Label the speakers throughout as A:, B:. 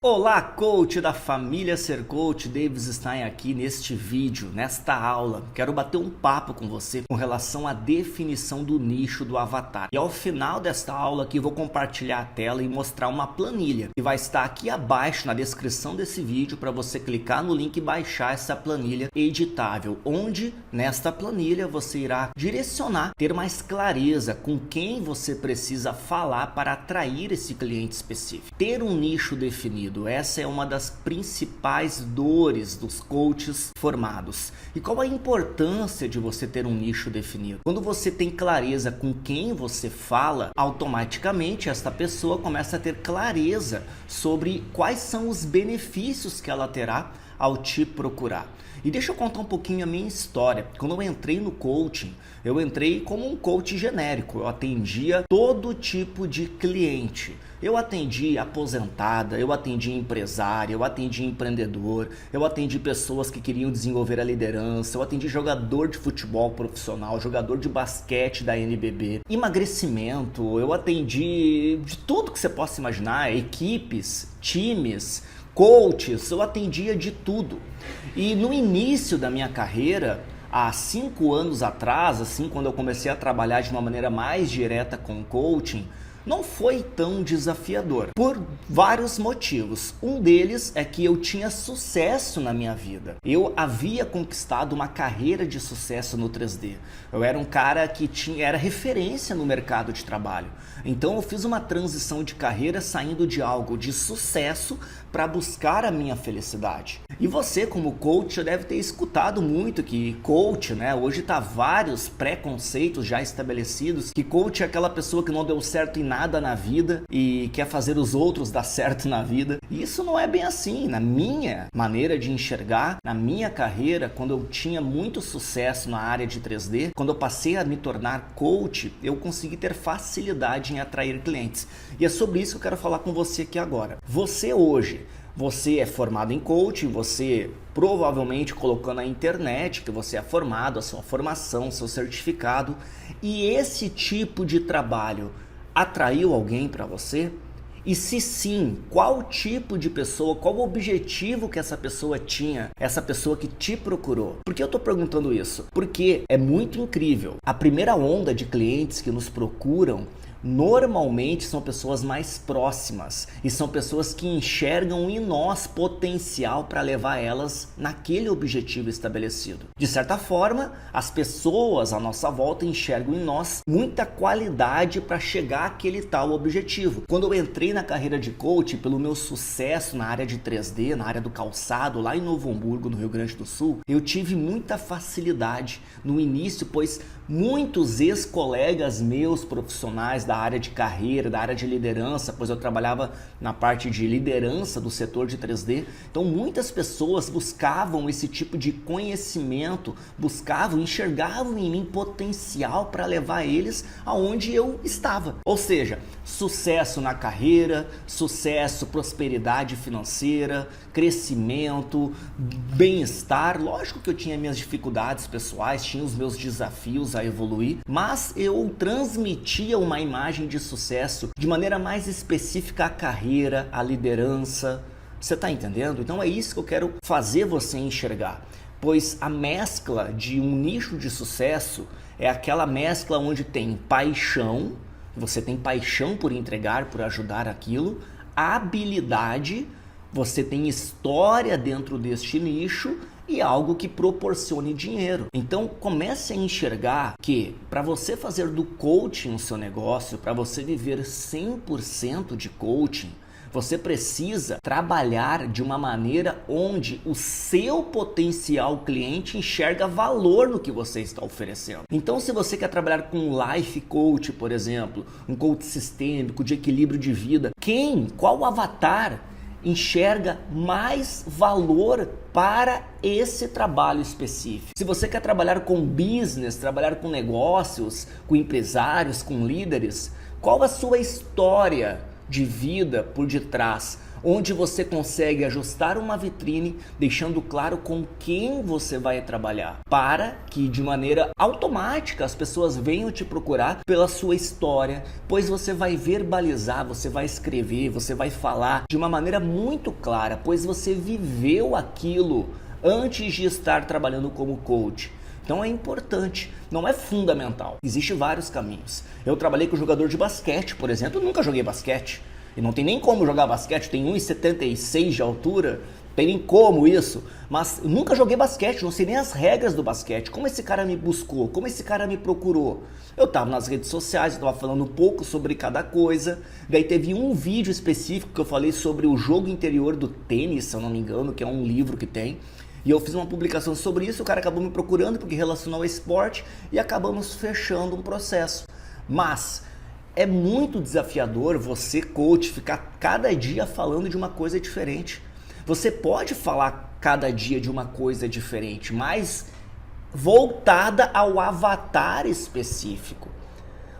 A: Olá, coach da família Ser Coach, Davis Stein aqui neste vídeo, nesta aula. Quero bater um papo com você com relação à definição do nicho do avatar. E ao final desta aula aqui, eu vou compartilhar a tela e mostrar uma planilha que vai estar aqui abaixo na descrição desse vídeo para você clicar no link e baixar essa planilha editável, onde nesta planilha você irá direcionar, ter mais clareza com quem você precisa falar para atrair esse cliente específico. Ter um nicho definido. Essa é uma das principais dores dos coaches formados. E qual a importância de você ter um nicho definido? Quando você tem clareza com quem você fala, automaticamente esta pessoa começa a ter clareza sobre quais são os benefícios que ela terá ao te procurar. E deixa eu contar um pouquinho a minha história. Quando eu entrei no coaching, eu entrei como um coach genérico. Eu atendia todo tipo de cliente. Eu atendi aposentada, eu atendi empresário, eu atendi empreendedor, eu atendi pessoas que queriam desenvolver a liderança, eu atendi jogador de futebol profissional, jogador de basquete da NBB, emagrecimento, eu atendi de tudo que você possa imaginar, equipes, times, coaches, eu atendia de tudo. E no início da minha carreira, há 5 anos atrás, assim, quando eu comecei a trabalhar de uma maneira mais direta com o coaching, não foi tão desafiador, por vários motivos. Um deles é que eu tinha sucesso na minha vida. Eu havia conquistado uma carreira de sucesso no 3D. Eu era um cara que era referência no mercado de trabalho. Então eu fiz uma transição de carreira saindo de algo de sucesso para buscar a minha felicidade. E você, como coach, já deve ter escutado muito que coach, hoje tá vários preconceitos já estabelecidos, que coach é aquela pessoa que não deu certo em nada na vida e quer fazer os outros dar certo na vida. E isso não é bem assim. Na minha maneira de enxergar, na minha carreira, quando eu tinha muito sucesso na área de 3D, quando eu passei a me tornar coach, eu consegui ter facilidade em atrair clientes. E é sobre isso que eu quero falar com você aqui agora. Você é formado em coaching, você provavelmente colocou na internet que você é formado, a sua formação, seu certificado, e esse tipo de trabalho atraiu alguém para você? E se sim, qual tipo de pessoa, qual o objetivo que essa pessoa tinha, essa pessoa que te procurou? Por que eu estou perguntando isso? Porque é muito incrível. A primeira onda de clientes que nos procuram normalmente são pessoas mais próximas e são pessoas que enxergam em nós potencial para levar elas naquele objetivo estabelecido. De certa forma, as pessoas à nossa volta enxergam em nós muita qualidade para chegar àquele tal objetivo. Quando eu entrei na carreira de coach, pelo meu sucesso na área de 3D, na área do calçado, lá em Novo Hamburgo, no Rio Grande do Sul, eu tive muita facilidade no início, pois muitos ex-colegas meus profissionais da área de carreira, da área de liderança, pois eu trabalhava na parte de liderança do setor de 3D, então muitas pessoas buscavam esse tipo de conhecimento, enxergavam em mim potencial para levar eles aonde eu estava. Ou seja, sucesso na carreira, sucesso, prosperidade financeira, crescimento, bem-estar. Lógico que eu tinha minhas dificuldades pessoais, tinha os meus desafios a evoluir, mas eu transmitia uma imagem de sucesso de maneira mais específica à carreira, à liderança. Você está entendendo? Então é isso que eu quero fazer você enxergar, pois a mescla de um nicho de sucesso é aquela mescla onde tem paixão, você tem paixão por entregar, por ajudar aquilo, habilidade, você tem história dentro deste nicho e algo que proporcione dinheiro. Então comece a enxergar que para você fazer do coaching o seu negócio, para você viver 100% de coaching, você precisa trabalhar de uma maneira onde o seu potencial cliente enxerga valor no que você está oferecendo. Então, se você quer trabalhar com um life coach, por exemplo, um coach sistêmico de equilíbrio de vida, qual avatar enxerga mais valor para esse trabalho específico? Se você quer trabalhar com business, trabalhar com negócios, com empresários, com líderes, qual a sua história de vida por detrás? onde você consegue ajustar uma vitrine, deixando claro com quem você vai trabalhar, para que de maneira automática as pessoas venham te procurar pela sua história, pois você vai verbalizar, você vai escrever, você vai falar de uma maneira muito clara, pois você viveu aquilo antes de estar trabalhando como coach. Então é importante, não é fundamental. Existem vários caminhos. Eu trabalhei com jogador de basquete, por exemplo, eu nunca joguei basquete. E não tem nem como jogar basquete, tem 1,76 de altura, tem nem como isso. Mas eu nunca joguei basquete, não sei nem as regras do basquete. Como esse cara me buscou, como esse cara me procurou? Eu estava nas redes sociais, eu estava falando um pouco sobre cada coisa. Daí teve um vídeo específico que eu falei sobre o jogo interior do tênis, se eu não me engano, que é um livro que tem. E eu fiz uma publicação sobre isso, o cara acabou me procurando porque relacionou ao esporte e acabamos fechando um processo. Mas é muito desafiador você, coach, ficar cada dia falando de uma coisa diferente. Você pode falar cada dia de uma coisa diferente, mas voltada ao avatar específico.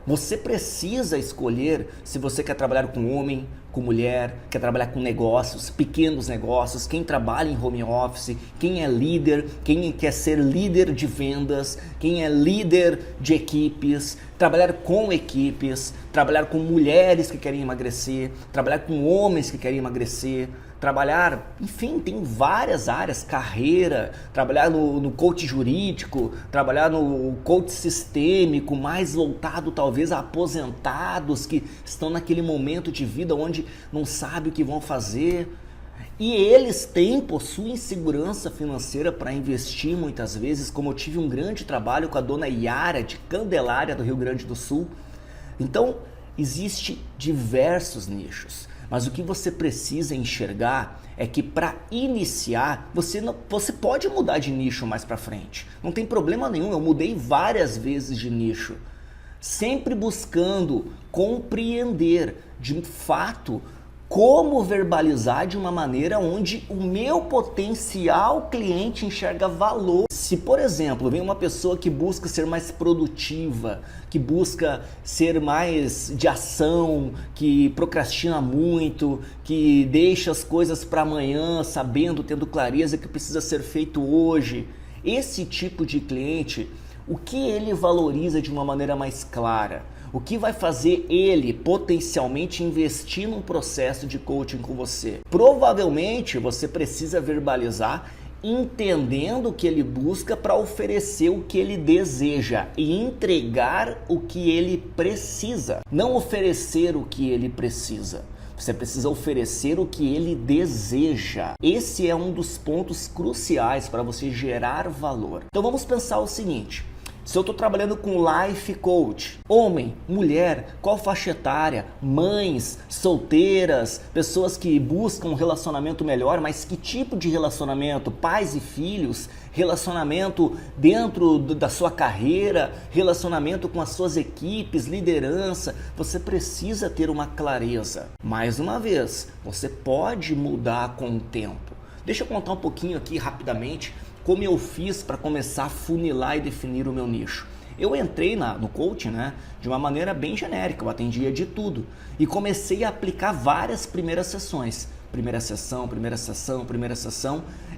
A: Você precisa escolher se você quer trabalhar com homem, com mulher, quer trabalhar com negócios, pequenos negócios, quem trabalha em home office, quem é líder, quem quer ser líder de vendas, quem é líder de equipes, trabalhar com equipes, trabalhar com mulheres que querem emagrecer, trabalhar com homens que querem emagrecer, trabalhar, enfim, tem várias áreas, carreira, trabalhar no coach jurídico, trabalhar no coach sistêmico, mais voltado talvez a aposentados que estão naquele momento de vida onde não sabem o que vão fazer. E eles possuem segurança financeira para investir muitas vezes, como eu tive um grande trabalho com a dona Yara de Candelária do Rio Grande do Sul. Então, existe diversos nichos. Mas o que você precisa enxergar é que para iniciar, você pode mudar de nicho mais para frente. Não tem problema nenhum, eu mudei várias vezes de nicho. Sempre buscando compreender de fato como verbalizar de uma maneira onde o meu potencial cliente enxerga valor. Se, por exemplo, vem uma pessoa que busca ser mais produtiva, que busca ser mais de ação, que procrastina muito, que deixa as coisas para amanhã, sabendo, tendo clareza que precisa ser feito hoje, esse tipo de cliente, o que ele valoriza de uma maneira mais clara? O que vai fazer ele potencialmente investir num processo de coaching com você? Provavelmente você precisa verbalizar entendendo o que ele busca para oferecer o que ele deseja e entregar o que ele precisa. Não oferecer o que ele precisa. Você precisa oferecer o que ele deseja. Esse é um dos pontos cruciais para você gerar valor. Então vamos pensar o seguinte. Se eu estou trabalhando com life coach, homem, mulher, qual faixa etária, mães, solteiras, pessoas que buscam um relacionamento melhor, mas que tipo de relacionamento? Pais e filhos, relacionamento dentro da sua carreira, relacionamento com as suas equipes, liderança. Você precisa ter uma clareza. Mais uma vez, você pode mudar com o tempo. Deixa eu contar um pouquinho aqui rapidamente como eu fiz para começar a funilar e definir o meu nicho. Eu entrei no coaching, de uma maneira bem genérica, eu atendia de tudo e comecei a aplicar várias primeiras sessões. Primeira sessão,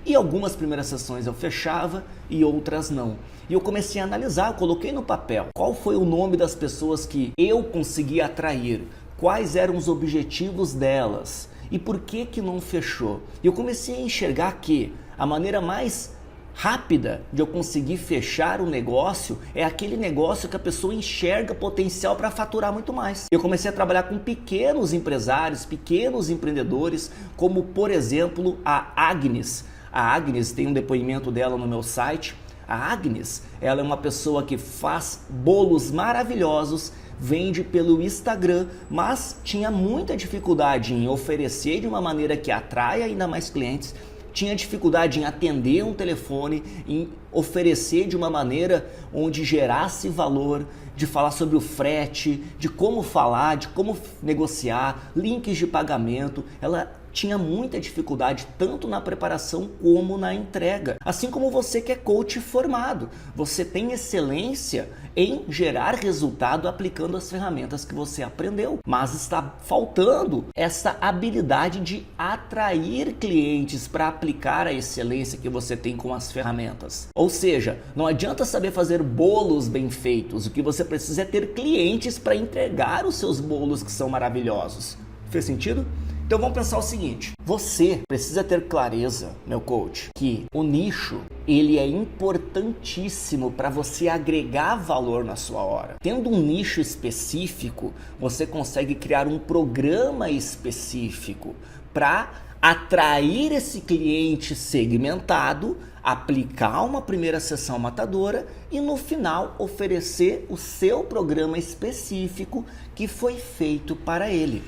A: e algumas primeiras sessões eu fechava e outras não. E eu comecei a analisar, eu coloquei no papel qual foi o nome das pessoas que eu consegui atrair, quais eram os objetivos delas e por que não fechou. E eu comecei a enxergar que a maneira mais rápida de eu conseguir fechar o negócio é aquele negócio que a pessoa enxerga potencial para faturar muito mais. Eu comecei a trabalhar com pequenos empresários, pequenos empreendedores, como por exemplo a Agnes. A Agnes tem um depoimento dela no meu site. A Agnes, ela é uma pessoa que faz bolos maravilhosos, vende pelo Instagram, mas tinha muita dificuldade em oferecer de uma maneira que atraia ainda mais clientes. Tinha dificuldade em atender um telefone, em oferecer de uma maneira onde gerasse valor, de falar sobre o frete, de como falar, de como negociar, links de pagamento. Ela tinha muita dificuldade tanto na preparação como na entrega. Assim como você que é coach formado, você tem excelência em gerar resultado aplicando as ferramentas que você aprendeu, mas está faltando essa habilidade de atrair clientes para aplicar a excelência que você tem com as ferramentas. Ou seja, não adianta saber fazer bolos bem feitos, o que você precisa é ter clientes para entregar os seus bolos que são maravilhosos. Fez sentido? Então vamos pensar o seguinte, você precisa ter clareza, meu coach, que o nicho, ele é importantíssimo para você agregar valor na sua hora. Tendo um nicho específico, você consegue criar um programa específico para atrair esse cliente segmentado, aplicar uma primeira sessão matadora e no final oferecer o seu programa específico que foi feito para ele.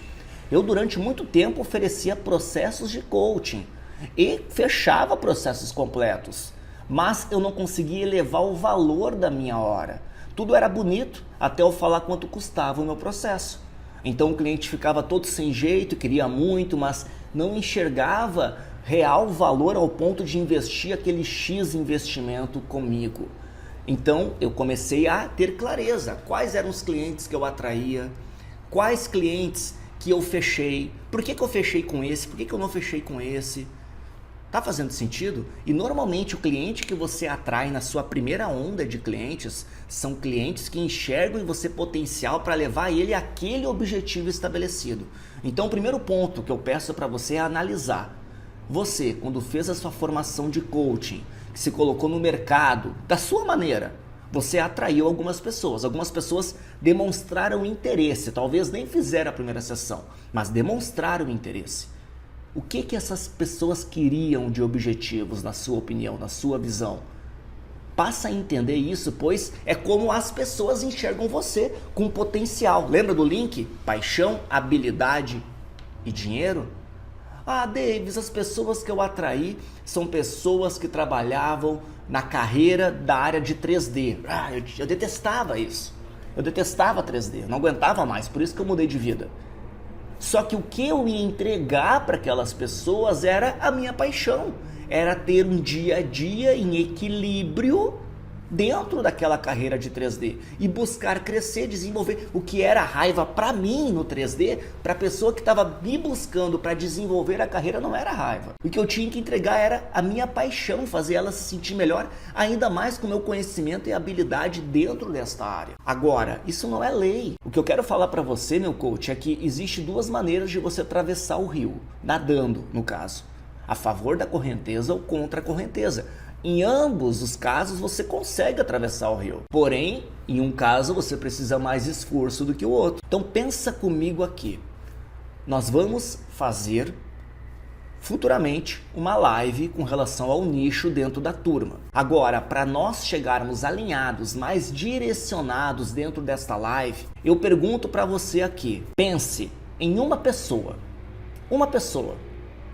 A: Eu durante muito tempo oferecia processos de coaching e fechava processos completos, mas eu não conseguia elevar o valor da minha hora. Tudo era bonito até eu falar quanto custava o meu processo. Então o cliente ficava todo sem jeito, queria muito, mas não enxergava real valor ao ponto de investir aquele X investimento comigo. Então eu comecei a ter clareza, quais eram os clientes que eu atraía, quais clientes que eu fechei, por que eu fechei com esse, por que eu não fechei com esse. Tá fazendo sentido? E normalmente o cliente que você atrai na sua primeira onda de clientes são clientes que enxergam em você potencial para levar ele àquele objetivo estabelecido. Então o primeiro ponto que eu peço para você é analisar. Você, quando fez a sua formação de coaching, que se colocou no mercado da sua maneira, você atraiu algumas pessoas demonstraram interesse, talvez nem fizeram a primeira sessão, mas demonstraram interesse. O que essas pessoas queriam de objetivos, na sua opinião, na sua visão? Passa a entender isso, pois é como as pessoas enxergam você com potencial. Lembra do link? Paixão, habilidade e dinheiro? Ah, Davis, as pessoas que eu atraí são pessoas que trabalhavam na carreira da área de 3D. Eu detestava isso. Eu detestava 3D, eu não aguentava mais, por isso que eu mudei de vida. Só que o que eu ia entregar para aquelas pessoas era a minha paixão. Era ter um dia a dia em equilíbrio dentro daquela carreira de 3D e buscar crescer, desenvolver o que era raiva para mim no 3D, para a pessoa que estava me buscando para desenvolver a carreira não era raiva. O que eu tinha que entregar era a minha paixão, fazer ela se sentir melhor, ainda mais com o meu conhecimento e habilidade dentro desta área. Agora, isso não é lei. O que eu quero falar para você, meu coach, é que existe duas maneiras de você atravessar o rio, nadando, no caso, a favor da correnteza ou contra a correnteza. Em ambos os casos você consegue atravessar o rio, porém, em um caso você precisa mais esforço do que o outro. Então pensa comigo aqui, nós vamos fazer futuramente uma live com relação ao nicho dentro da turma. Agora, para nós chegarmos alinhados, mais direcionados dentro desta live, eu pergunto para você aqui, pense em uma pessoa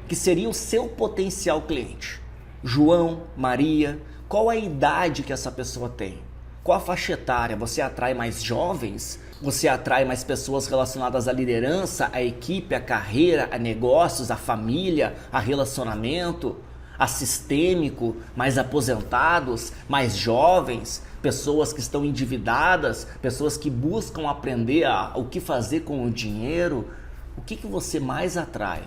A: que seria o seu potencial cliente. João, Maria, qual a idade que essa pessoa tem? Qual a faixa etária? Você atrai mais jovens? Você atrai mais pessoas relacionadas à liderança, à equipe, à carreira, a negócios, à família, a relacionamento, a sistêmico, mais aposentados, mais jovens, pessoas que estão endividadas, pessoas que buscam aprender o que fazer com o dinheiro? O que você mais atrai?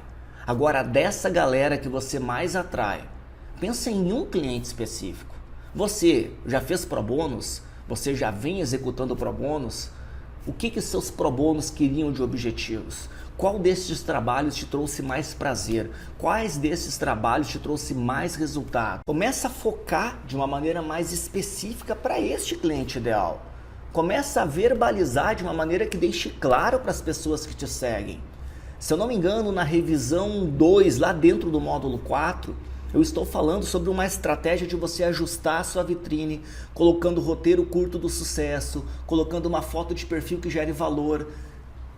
A: Agora, dessa galera que você mais atrai, pensa em um cliente específico. Você já fez pro bônus? Você já vem executando pro bônus? O que seus pro bônus queriam de objetivos? Qual desses trabalhos te trouxe mais prazer? Quais desses trabalhos te trouxe mais resultado? Começa a focar de uma maneira mais específica para este cliente ideal. Começa a verbalizar de uma maneira que deixe claro para as pessoas que te seguem. Se eu não me engano, na revisão 2, lá dentro do módulo 4, eu estou falando sobre uma estratégia de você ajustar a sua vitrine, colocando o roteiro curto do sucesso, colocando uma foto de perfil que gere valor,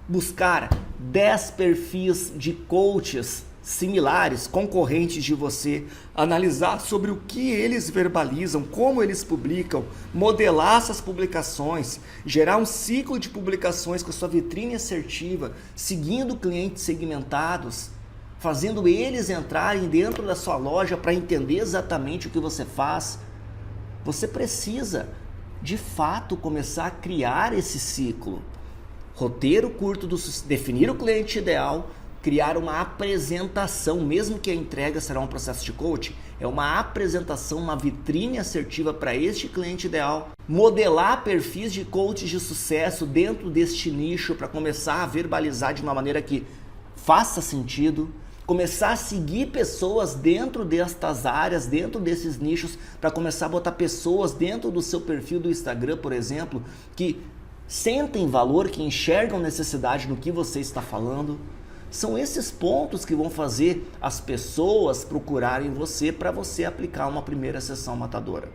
A: buscar 10 perfis de coaches similares, concorrentes de você, analisar sobre o que eles verbalizam, como eles publicam, modelar essas publicações, gerar um ciclo de publicações com a sua vitrine assertiva, seguindo clientes segmentados, fazendo eles entrarem dentro da sua loja para entender exatamente o que você faz. Você precisa, de fato, começar a criar esse ciclo. Roteiro curto, definir o cliente ideal, criar uma apresentação, mesmo que a entrega será um processo de coaching, é uma apresentação, uma vitrine assertiva para este cliente ideal, modelar perfis de coaches de sucesso dentro deste nicho para começar a verbalizar de uma maneira que faça sentido, começar a seguir pessoas dentro destas áreas, dentro desses nichos, para começar a botar pessoas dentro do seu perfil do Instagram, por exemplo, que sentem valor, que enxergam necessidade no que você está falando. São esses pontos que vão fazer as pessoas procurarem você para você aplicar uma primeira sessão matadora.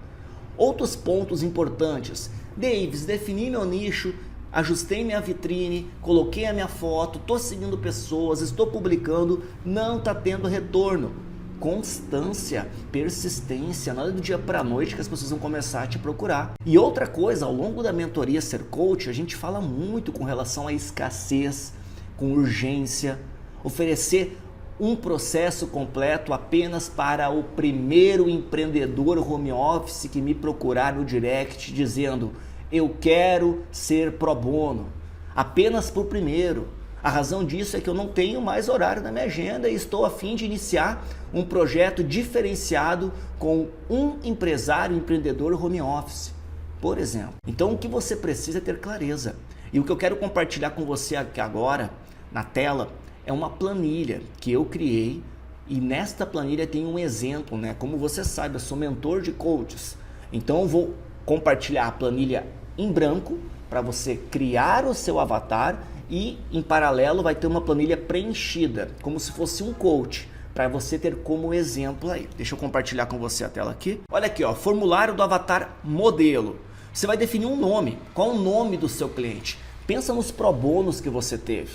A: Outros pontos importantes. Davis, defini meu nicho, ajustei minha vitrine, coloquei a minha foto, estou seguindo pessoas, estou publicando, não está tendo retorno. Constância, persistência, não é do dia para a noite que as pessoas vão começar a te procurar. E outra coisa, ao longo da mentoria Ser Coach, a gente fala muito com relação à escassez, com urgência, oferecer um processo completo apenas para o primeiro empreendedor home office que me procurar no direct dizendo: eu quero ser pro bono, apenas por primeiro. A razão disso é que eu não tenho mais horário na minha agenda e estou a fim de iniciar um projeto diferenciado com um empresário, empreendedor home office, por exemplo. Então o que você precisa é ter clareza. E o que eu quero compartilhar com você aqui agora, na tela, é uma planilha que eu criei e nesta planilha tem um exemplo, né? Como você sabe, eu sou mentor de coaches, então eu vou compartilhar a planilha em branco para você criar o seu avatar e em paralelo vai ter uma planilha preenchida, como se fosse um coach, para você ter como exemplo aí. Deixa eu compartilhar com você a tela aqui. Olha aqui, ó, formulário do avatar modelo. Você vai definir um nome. Qual o nome do seu cliente? Pensa nos pro bônus que você teve.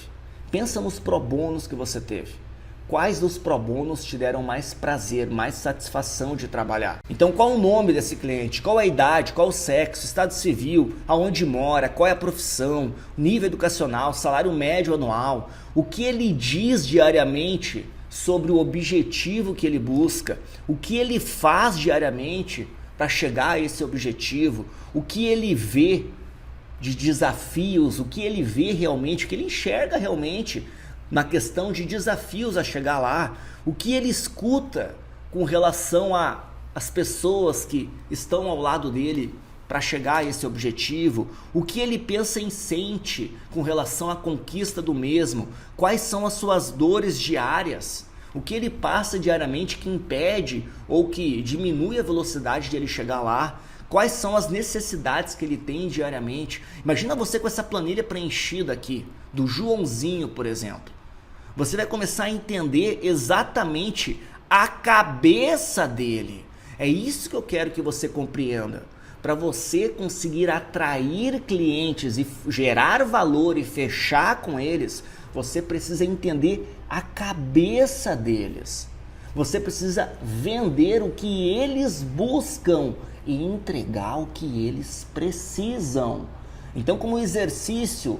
A: Pensa nos pro bônus que você teve. Quais dos pro bônus te deram mais prazer, mais satisfação de trabalhar? Então, qual o nome desse cliente? Qual a idade? Qual o sexo? Estado civil? Aonde mora? Qual é a profissão? Nível educacional? Salário médio anual? O que ele diz diariamente sobre o objetivo que ele busca? O que ele faz diariamente para chegar a esse objetivo? O que ele vê de desafios? O que ele vê realmente? O que ele enxerga realmente na questão de desafios a chegar lá? O que ele escuta com relação às pessoas que estão ao lado dele para chegar a esse objetivo? O que ele pensa e sente com relação à conquista do mesmo? Quais são as suas dores diárias? O que ele passa diariamente que impede ou que diminui a velocidade de ele chegar lá? Quais são as necessidades que ele tem diariamente? Imagina você com essa planilha preenchida aqui, do Joãozinho, por exemplo. Você vai começar a entender exatamente a cabeça dele. É isso que eu quero que você compreenda. Para você conseguir atrair clientes e gerar valor e fechar com eles, você precisa entender a cabeça deles. Você precisa vender o que eles buscam e entregar o que eles precisam. Então, como exercício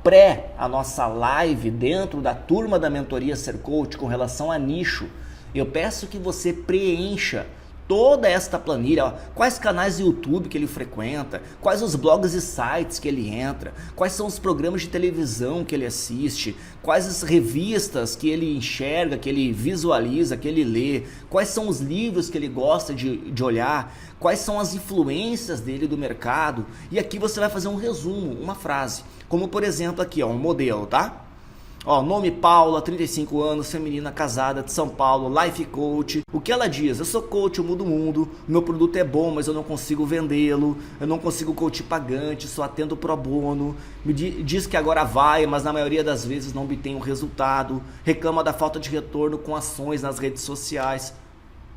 A: pré a nossa live dentro da turma da mentoria Ser Coach com relação a nicho, eu peço que você preencha toda esta planilha, ó, quais canais do YouTube que ele frequenta, quais os blogs e sites que ele entra, quais são os programas de televisão que ele assiste, quais as revistas que ele enxerga, que ele visualiza, que ele lê, quais são os livros que ele gosta de olhar, quais são as influências dele do mercado. E aqui você vai fazer um resumo, uma frase, como por exemplo aqui, ó, um modelo, tá? Ó, nome Paula, 35 anos, feminina, casada, de São Paulo, life coach. O que ela diz? Eu sou coach, eu mudo o mundo, meu produto é bom, mas eu não consigo vendê-lo, eu não consigo coach pagante, só atendo pro bono. Me diz que agora vai, mas na maioria das vezes não obtém um resultado. Reclama da falta de retorno com ações nas redes sociais.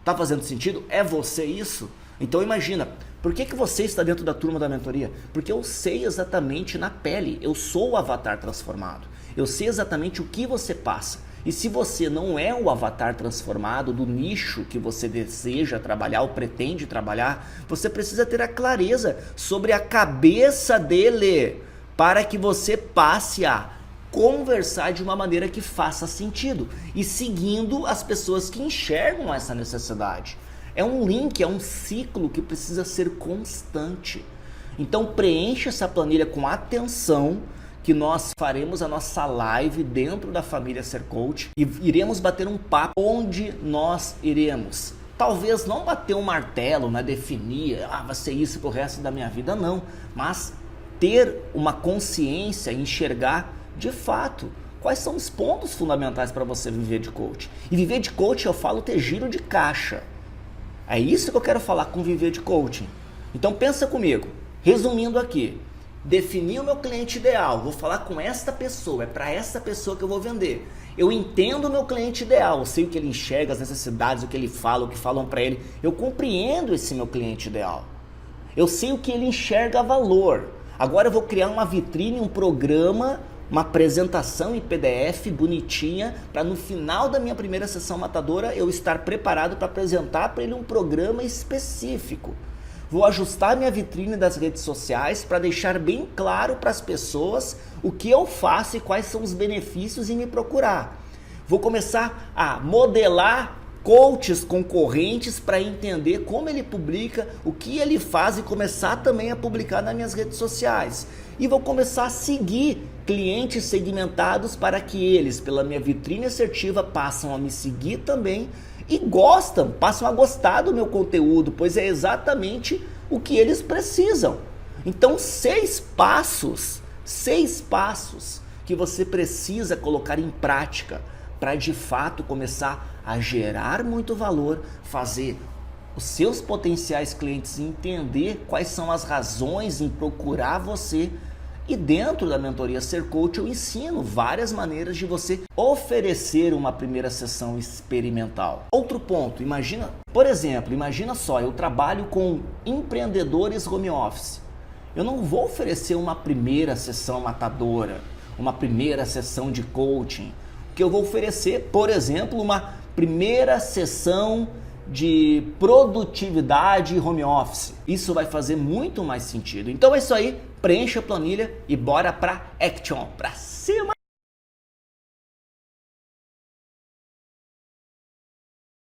A: Tá fazendo sentido? É você isso? Então imagina, por que você está dentro da turma da mentoria? Porque eu sei exatamente na pele, eu sou o avatar transformado. Eu sei exatamente o que você passa. E se você não é o avatar transformado do nicho que você deseja trabalhar ou pretende trabalhar, você precisa ter a clareza sobre a cabeça dele para que você passe a conversar de uma maneira que faça sentido e seguindo as pessoas que enxergam essa necessidade. É um link, é um ciclo que precisa ser constante. Então preencha essa planilha com atenção, que nós faremos a nossa live dentro da família Ser Coach e iremos bater um papo onde nós iremos. Talvez não bater um martelo, né, definir, vai ser isso pro resto da minha vida, não. Mas ter uma consciência, enxergar de fato quais são os pontos fundamentais para você viver de coach. E viver de coach eu falo ter giro de caixa. É isso que eu quero falar com viver de coaching. Então pensa comigo, resumindo aqui. Definir o meu cliente ideal, vou falar com esta pessoa, é para essa pessoa que eu vou vender. Eu entendo o meu cliente ideal, eu sei o que ele enxerga, as necessidades, o que ele fala, o que falam para ele. Eu compreendo esse meu cliente ideal. Eu sei o que ele enxerga valor. Agora eu vou criar uma vitrine, um programa, uma apresentação em PDF bonitinha, para no final da minha primeira sessão matadora eu estar preparado para apresentar para ele um programa específico. Vou ajustar minha vitrine das redes sociais para deixar bem claro para as pessoas o que eu faço e quais são os benefícios em me procurar. Vou começar a modelar coaches concorrentes para entender como ele publica, o que ele faz e começar também a publicar nas minhas redes sociais. E vou começar a seguir clientes segmentados para que eles, pela minha vitrine assertiva, passam a me seguir também e passam a gostar do meu conteúdo, pois é exatamente o que eles precisam. Então, 6 passos que você precisa colocar em prática para de fato começar a gerar muito valor, fazer os seus potenciais clientes entender quais são as razões em procurar você. E dentro da mentoria Ser Coach eu ensino várias maneiras de você oferecer uma primeira sessão experimental. Outro ponto, imagina só, eu trabalho com empreendedores home office. Eu não vou oferecer uma primeira sessão matadora, uma primeira sessão de coaching. O que eu vou oferecer, por exemplo, uma primeira sessão de produtividade home office. Isso vai fazer muito mais sentido. Então é isso aí, preencha a planilha e bora pra action, pra cima!